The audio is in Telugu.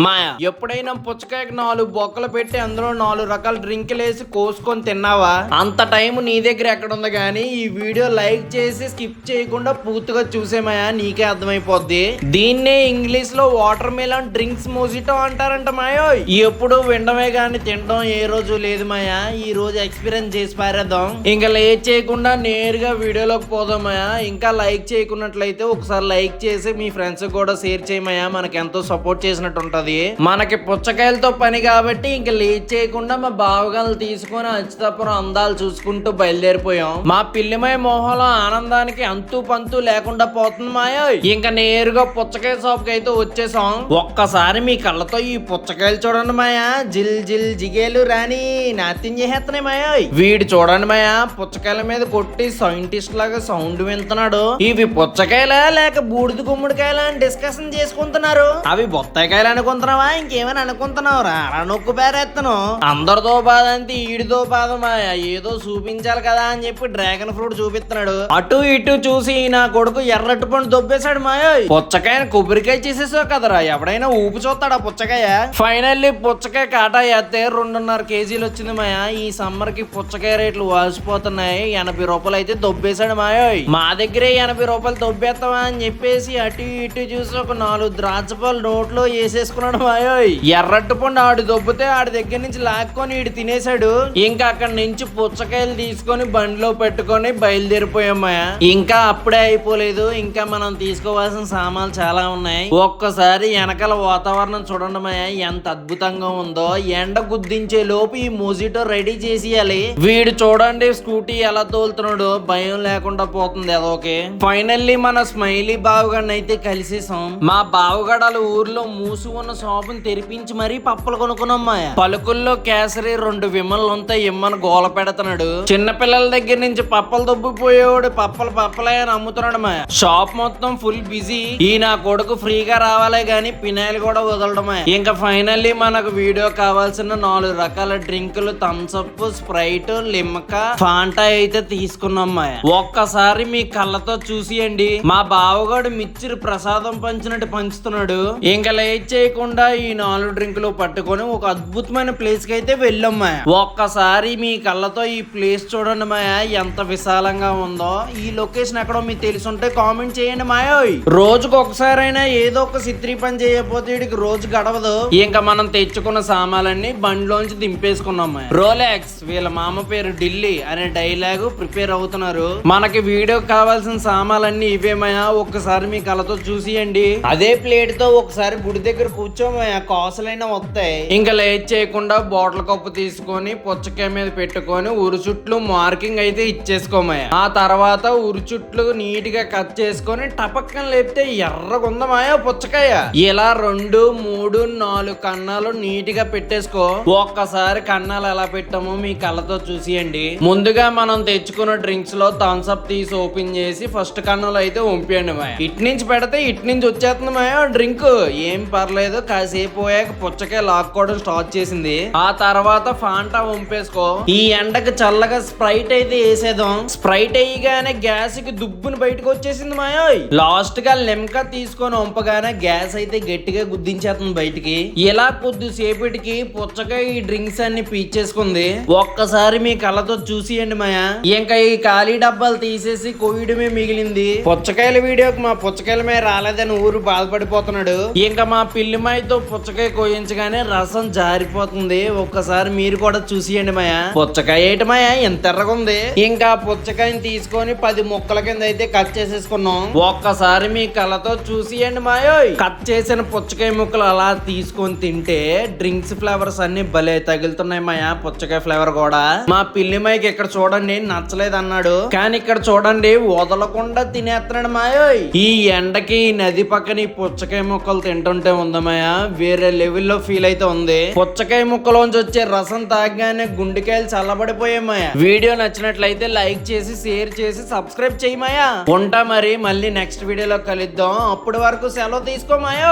మాయా ఎప్పుడైనా పుచ్చకాయకి 4 బొక్కలు పెట్టి అందులో 4 రకాల డ్రింకులు వేసి కోసుకొని తిన్నావా? అంత టైం నీ దగ్గర ఎక్కడుంది గానీ ఈ వీడియో లైక్ చేసి స్కిప్ చేయకుండా పూర్తిగా చూసేమాయా, నీకే అర్థమైపోద్ది. దీన్నే ఇంగ్లీష్ లో వాటర్ మిలన్ డ్రింక్స్ మోజిటో అంటారంట మాయో. ఎప్పుడు వినడమే గాని తినడం ఏ రోజు లేదు మాయా. ఈ రోజు ఎక్స్పీరియన్స్ చేసి పారేద్దాం. ఇంకా లేట్ చేయకుండా నేరుగా వీడియోలోకి పోదాం మాయా. ఇంకా లైక్ చేయకున్నట్లయితే ఒకసారి లైక్ చేసి మీ ఫ్రెండ్స్ కూడా షేర్ చేయమయ్యా, మనకి ఎంతో సపోర్ట్ చేసినట్టు ఉంటది. మనకి పుచ్చకాయలతో పని కాబట్టి ఇంకా లేట్ చేయకుండా మా బావగాలు తీసుకొని అచ్యుతాపురం అందాలు చూసుకుంటూ బయలుదేరిపోయాం. మా పిల్లిమయ మోహంలో ఆనందానికి అంతు పంతు లేకుండా పోతుంది మాయో. ఇంకా నేరుగా పుచ్చకాయ షాప్ కి అయితే వచ్చేసాం. ఒక్కసారి మీ కళ్ళతో ఈ పుచ్చకాయలు చూడండి మాయా, జిల్ జిల్ జిగేలు రాని నాట్యం చేసేస్తున్నాయి మాయో. వీడు చూడండి మాయా, పుచ్చకాయల మీద కొట్టి సైంటిస్ట్ లాగా సౌండ్ వింటున్నాడు. ఇవి పుచ్చకాయలా లేక బూడిద గుమ్మడికాయలా అని డిస్కషన్ చేసుకుంటున్నారు. అవి బొత్తాయికాయలు అనుకుంటున్నావా, ఇంకేమైనా అనుకుంటున్నావురా? నొక్కు పేరేస్తాను. అందరితో బాధ అంతే ఈడితో బాధ మాయా. ఏదో చూపించాలి కదా అని చెప్పి డ్రాగన్ ఫ్రూట్ చూపిస్తున్నాడు. అటు ఇటు చూసి నా కొడుకు ఎర్రటి పండు దొబ్బేశాడు మాయో. పుచ్చకాయని కొబ్బరికాయ చేసేసావు కదరా, ఎవడైనా ఊపి చూస్తాడా పుచ్చకాయ? ఫైనల్లీ పుచ్చకాయ కాటా ఎత్తే 2.5 కేజీలు వచ్చింది మాయా. ఈ సమ్మర్ కి పుచ్చకాయ రేట్లు వాసిపోతున్నాయి. 80 రూపాయలు అయితే దొబ్బేశాడు మాయో. మా దగ్గరే 80 రూపాయలు దొబ్బేస్తావా అని చెప్పేసి అటు ఇటు చూసి ఒక 4 ద్రాక్ష పళ్ళు నోట్లో వేసేసుకున్నాడు మాయో. ఎర్రట్టు పండు ఆడు దొబ్బితే ఆడి దగ్గర నుంచి లాక్కొని ఈడు తినేశాడు. ఇంకా అక్కడి నుంచి పుచ్చకాయలు తీసుకొని బండిలో పెట్టుకొని బయలుదేరిపోయాం మాయా. ఇంకా అప్పుడే అయిపోలేదు, ఇంకా మనం తీసుకోవాల్సిన సామాన్లు చాలా ఉన్నాయి. ఒక్కసారి వెనకాల వాతావరణం చూడండి మాయా, ఎంత అద్భుతంగా ఉందో. ఎండ గుద్దించే లోపు ఈ మోజిటో రెడీ చేసేయాలి. వీడు చూడండి స్కూటీ ఎలా తోలుతున్నాడు, భయం లేకుండా పోతుంది అదొకే. ఫైనల్లీ మన స్మైలీ బావగాడిని అయితే కలిసేసాం. మా బావగడాల ఊర్లో మూసు ఉన్న షాపుని తెరిపించి మరీ పప్పలు కొనుక్కున్నాం మాయా. పలుకుల్లో కేసరి 2 విమలు ఉంటాయి ఇమ్మని గోల పెడుతున్నాడు. చిన్న పిల్లల దగ్గర నుంచి పప్పలు దొబ్బిపోయేవాడు పప్పలే అని అమ్ముతున్నాడు మాయా. షాప్ మొత్తం ఫుల్ బిజీ. ఈ నా కొడుకు ఫ్రీగా రావాలే గాని పినాయిల్ కూడా వదలడం మాయా. ఇంకా ఫైనల్లీ మనకు వీడియో కావాల్సిన 4 రకాల డ్రింకులు థమ్స్అప్, స్ప్రైట్, లిమ్కా, ఫాంటా అయితే తీసుకున్నాం మాయా. ఒక్కసారి మీ కళ్ళతో చూసియండి, మా బావగాడు మిచ్చిరి ప్రసాదం పంచినట్టు పంచుతున్నాడు. ఇంకా లేట్ చేయకుండా ఈ 4 డ్రింకులు పట్టుకొని ఒక అద్భుతమైన ప్లేస్ కి అయితే వెళ్ళాం మాయా. ఒక్కసారి మీ కళ్ళతో ఈ ప్లేస్ చూడండి మాయా, ఎంత విశాలంగా ఉందో. ఈ లొకేషన్ ఎక్కడో మీకు తెలిసి ఉంటే కామెంట్ చేయండి మాయో. రోజుకు ఒకసారైనా ఏదో ఒక సిత్రీ పని చేయకపోతే వీడికి రోజు గడవదు. ఇంకా మనం తెచ్చుకున్న సామాన్లన్నీ బండిలోంచి దింపేసుకున్నాం మాయా. రోలెక్స్ వీళ్ళ మామ పేరు ఢిల్లీ అనే డైలాగ్ ప్రిపేర్ అవుతున్నారు. మనకి వీడియో కావాల్సిన సామాన్లన్నీ ఇవే మాయా. ఒక్కసారి మీ కళ్ళతో చూసియండి. అదే ప్లేట్ తో ఒకసారి గుడి దగ్గర కూర్చోమయ్యా, కాసులైనా వస్తాయి. ఇంకా లేట్ చేయకుండా బాటిల్ కప్పు తీసుకొని పుచ్చకాయ మీద పెట్టుకొని ఉరు చుట్లు మార్కింగ్ అయితే ఇచ్చేసుకోమయ్యా. ఆ తర్వాత ఉరు చుట్లు నీట్ గా కట్ చేసుకొని టపక్కన లేపితే ఎర్రగుందమాయా పుచ్చకాయ. ఇలా 2, 3, 4 కన్నాలు నీట్ గా పెట్టేసుకో. ఒక్కసారి కన్నాలు ఎలా పెట్టామో మీ కళ్ళతో చూసియండి. ముందుగా మనం తెచ్చుకున్న డ్రింక్స్ లో థమ్స్అప్ తీసి ఓపెన్ చేసి ఫస్ట్ కన్నులు అయితే వంపేయండి మాయా. ఇటు నుంచి పెడితే ఇటు నుంచి వచ్చేస్తుంది మాయా డ్రింక్. ఏం పర్లేదు, కాసేపు పోయాక పుచ్చకాయ లాక్కోవడం స్టార్ట్ చేసింది. ఆ తర్వాత ఫాంటా వంపేసుకో. ఈ ఎండకు చల్లగా స్ప్రైట్ అయితే వేసేద్దాం. స్ప్రైట్ అయ్యగానే గ్యాస్ కి దుబ్బుని బయటకు వచ్చేసింది మాయో. లాస్ట్ గా లిమ్కా తీసుకొని వంపగానే గ్యాస్ అయితే గట్టిగా గుద్దించేస్తుంది బయటికి. ఇలా కొద్దిసేపటికి పుచ్చకాయ ఈ డ్రింక్స్ అన్ని పీచేసుకుంది. ఒక్కసారి మీ కళ్ళతో చూసియండి మాయా. ఇంకా ఈ ఖాళీ డబ్బాలు తీసేసి కోయడమే మిగిలింది. పుచ్చకాయల వీడియోకి మా పుచ్చకాయల మీద రాలేదని ఊరు బాధపడిపోతున్నాడు. ఇంకా మా పిల్లిమాయతో పుచ్చకాయ కోయించగానే రసం జారిపోతుంది. ఒక్కసారి మీరు కూడా చూసియండి మాయా. పుచ్చకాయ ఏంటి మాయా ఎంత ఎర్రగా ఉంది. ఇంకా పుచ్చకాయని తీసుకొని 10 ముక్కల కింద అయితే కట్ చేసేసుకున్నాం. ఒక్కసారి మీ కళ్ళతో చూసియండి మాయో. కట్ చేసిన పుచ్చకాయ ముక్కలు అలా తీసుకొని తింటే డ్రింక్స్ ఫ్లేవర్స్ అన్ని భలే తగులుతున్నాయి మాయా. పుచ్చకాయ ఫ్లేవర్ కూడా. మా పిల్లిమాయకి ఇక్కడ చూడండి నచ్చలేదు అన్నాడు, కానీ ఇక్కడ చూడండి వదలకుండా తినేస్తున్నాడు మాయో. ఈ ఎండకి నది పక్కన ఈ పుచ్చకాయ ముక్కలు తింటుంటే ఉందమయ్యా, వేరే లెవెల్లో ఫీల్ అయితే ఉంది. పుచ్చకాయ ముక్కలోంచి వచ్చే రసం తాగగానే గుండెకాయలు చల్లబడిపోయామయ్యా. వీడియో నచ్చినట్లయితే లైక్ చేసి షేర్ చేసి సబ్స్క్రైబ్ చేయమయ్యా. ఉంటా మరి, మళ్ళీ నెక్స్ట్ వీడియోలో కలుద్దాం. అప్పటి వరకు సెలవు తీసుకోమాయో.